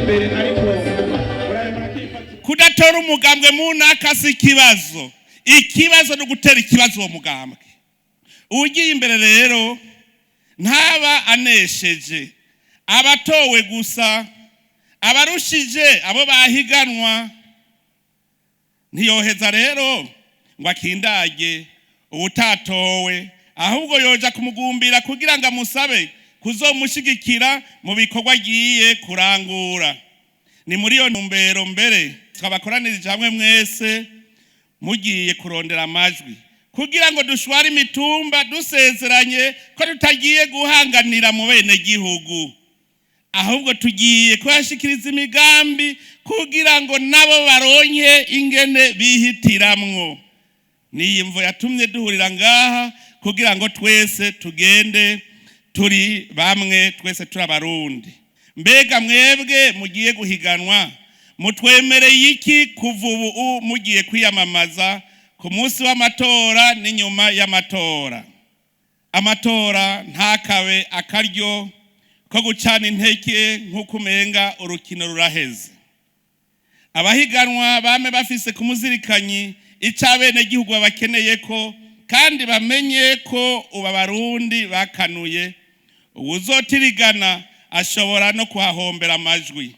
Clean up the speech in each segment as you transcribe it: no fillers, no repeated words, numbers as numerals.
imbere ariko kudatora umugambwe mu ntaka si ikibazo no gutera ikibazo uwo mugambwe. Ugiye imbere rero ntaba anesheje abatowe gusa, abarushije abo bahiganwa ntiyoheza rero ngo akindage ubutatowe, ahubwo yoja kumugumbira kugira ngo amusabe kuzomushigikira mu bikorwa agiye kurangura. Ni muri iyo ntumbero mbere twabakoranirije hamwe mwese mugiye kurondera amajwi kugira ngo dushware imitumba dusezeranye ko tutagiye guhanganira mu bene gihugu, ahubwo tugiye kubashikiriza imigambi kugira ngo nabo baronke ingene bihitiramwo. Niyi mvo yatumye duhurira ngaha kugira ngo twese tugende turi bamwe, twese turi abarundi. Mbega mwebwe mugiye guhiganwa mutwemereye iki kuva ubu mugiye kwiyamamaza ku munsi w'amatora n'inyuma y'amatora? Amatora ntakabe akaryo ko gucana intege nk'uko umenga urukino ruraheze. Abahiganwa bame bafise kumuzirikanyi icabene gihugu bakeneye ko, kandi bamenye ko uba barundi bakanuye uzotirigana ashobora no kuhahombera amajwi.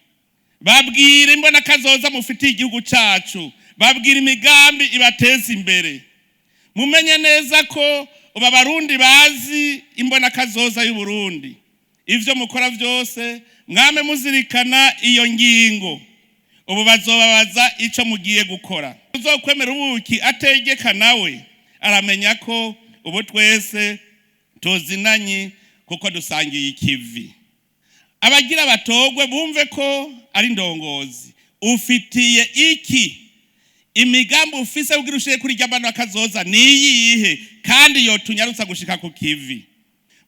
Babwira imbona kazoza mufitiye igihugu cacu, babwira imigambi ibateza imbere. Mumenye neza ko uba barundi bazi imbona kazoza y'u Burundi. Ivyo mukora vyose mwame muzirikana iyo ngingo. Ubu bazobabaza ico mugiye gukora. Uzokwemera ubuki ategeka nawe aramenya ko ubu twese tuzinanye kuko dusangiye ikivi. Abagira batogwe bumve ko ari ndongozi. Ufitiye iki? Imigambi ufise kugira ushike kuri ry'abana bakazoza niyihe kandi yotunyarutsa gushika ku kivi.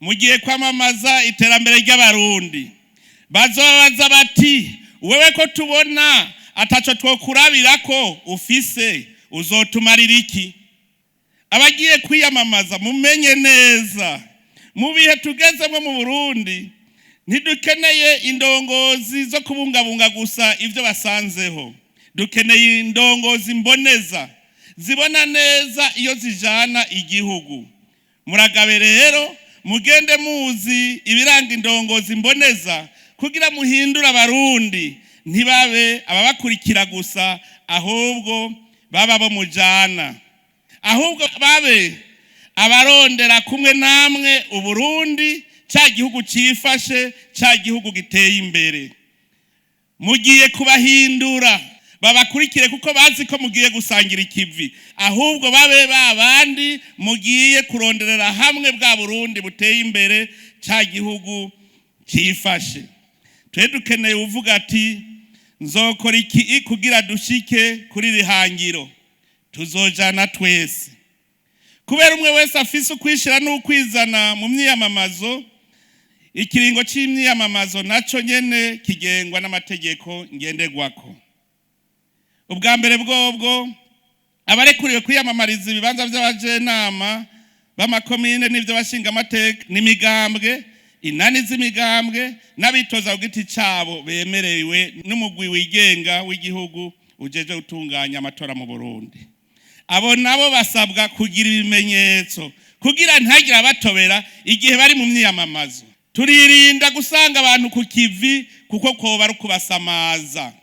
Mugiye kwamamaza iterambere ry'abarundi. Bazobaza bati wewe ko tubona ataco twokurabira ko ufise uzotumarira iki? Abagiye kwiyamamaza mumenye neza mu bihe tugezemo mu Burundi ntidukeneye indongozi zo kubungabunga gusa ivyo basanzeho. Dukeneye indongozi mboneza zibona neza iyo zijana igihugu. Muragabe rero mugende muzi ibiranga indongozi mboneza kugira muhindura abarundi ntibabe ababakurikira gusa, ahubwo baba bo mujana, ahubwo babe abarondera kumwe namwe Uburundi ca gihugu cifashe, ca gihugu giteye imbere. Mugiye kubahindura babakurikire kuko bazi ko mugiye gusangira ikivi, ahubwo babe babandi mugiye kuronderera hamwe bwa Burundi buteye imbere, ca gihugu cifashe. Twe dukeneye uvuga ati nzokora iki kugira dushike kuri rihangiro. Tuzojana twese kubera umwe wese afise ukwishira n'ukwizana mu myiyamamazo. Ikiringo c'imyiyamamazo naco nyene kigengwa n'amategeko ngenderwako. Ubwa mbere bwobwo abarekuriwe kwiyamamariza ibibanza by'abajenama b'amakomine n'ivyo bashinga amateka n'imigambwe inani z'imigambwe n'abitoza ku giti cabo bemerewe n'umugwi wigenga w'igihugu ujeje gutunganya amatora mu Burundi. Abo nabo basabwa kugira ibimenyetso kugira ntagira abatobera igihe bari mu myiyamamazo. Turirinda gusanga abantu ku kivi kuko koba ari kubasamaza.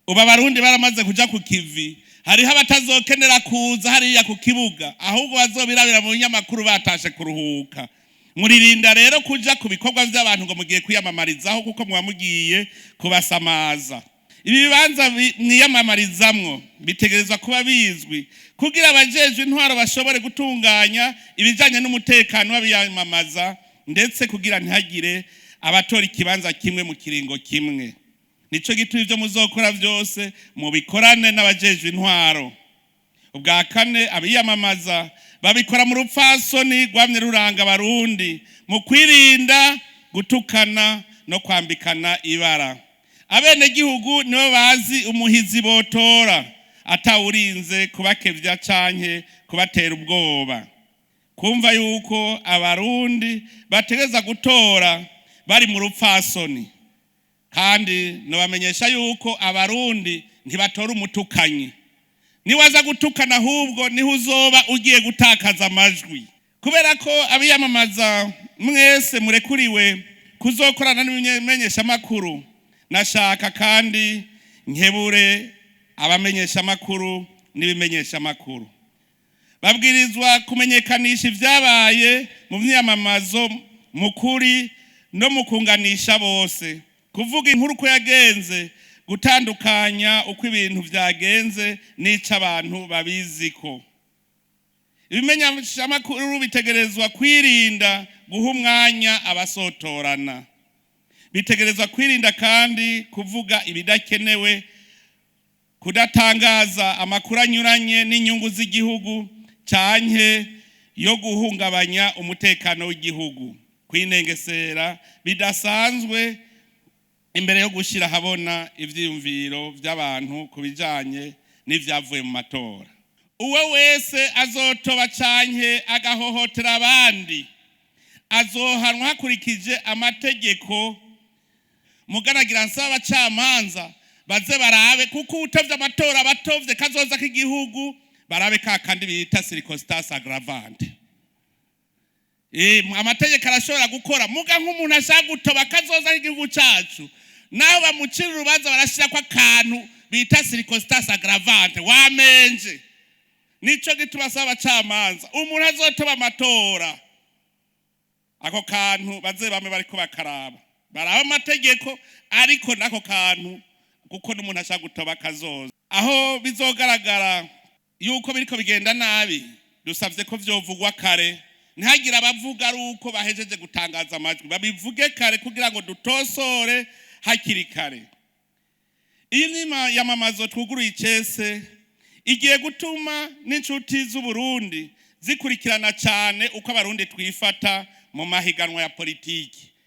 Uba barundi baramaze kuja ku kivi, hariho abatazokenera kuza hariya ku kibuga, ahubwo bazobirabira mu nyamakuru batashe kuruhuka. Muririnda rero kuja ku bikorwa by'abantu ngo mugiye kwiyamamarizaho kuko mugiye kubasamaza. Ibi bibanza mwiyamamarizamwo bitegerezwa kuba bizwi kugira abajejwe intwaro bashobore gutunganya ibijanye n'umutekano w'abiyamamaza, ndetse kugira ntihagire abatora ikibanza kimwe mu kiringo kimwe. Nico gituma ivyo muzokora vyose mubikorane n'abajejwe intwaro. Ubwa kane abiyamamaza babikora mu rupfasoni rwamye ruranga abarundi mu kwirinda gutukana no kwambikana ibara. Abene gihugu nibo bazi umuhizi botora atawurinze kubakevya canke kubatera ubwoba. Kumva yuko abarundi bategeza gutora bari mu rupfasoni kandi nobamenyesha yuko abarundi ntibatora umutukanyi. Niwaza gutukana ahubwo niho uzoba ugiye gutakaza amajwi, kubera ko abiyamamaza mwese murekuriwe kuzokorana n'ibimenyesha makuru. Nashaka kandi nkebure abamenyesha makuru n'ibimenyesha makuru babwirizwa kumenyekanisha ivyabaye mu myamamazo mukuri no mukunganisha bose, kuvuga inkuru ko yagenze, gutandukanya uko ibintu vyagenze n'ico abantu babiziko. Ibimenyesha makuru bitegerezwa kwirinda guha umwanya abasotorana, bitegerezwa kwirinda kandi kuvuga ibidakenewe, kudatangaza amakuru anyuranye n'inyungu z'igihugu canke yo guhungabanya umutekano w'igihugu, kwinengesera bidasanzwe imbere yo gushira habona ivyiyumviro vy'abantu kubijanye n'ivyavuye mu matora. Uwe wese azotoba canke agahohotera abandi azohanwa hakurikije amategeko. Mugaragira nsaba abacamanza baze barabe, kuko utavye amatora batovye kazoza k'igihugu, barabe kandi bita circumstance aggravante. Amategeko arashobora gukora, muga nk'umuntu ashaka gutoba kazoza k'igihugu cacu, naho bamucira urubanza barashira ko akantu bita circumstance aggravante, wamenje. Nico gituma saba abacamanza umuntu azotoba amatora, ako kantu baze bame bariko bakaraba, baraba amategeko ariko nako kantu, kuko n'umuntu ashaka gutoba kazoza. Aho bizogaragara yuko biriko bigenda nabi, dusavye ko vyovugwa kare, ntihagira abavuga ari uko bahejeje gutangaza amajwi, babivuge kare kugira ngo dutosore hakiri kare. Iyi nyuma yamamazo twuguruye icese igiye gutuma n'inshuti z'Uburundi zikurikirana cyane uko abarundi twifata mu mahiganwa ya politiki.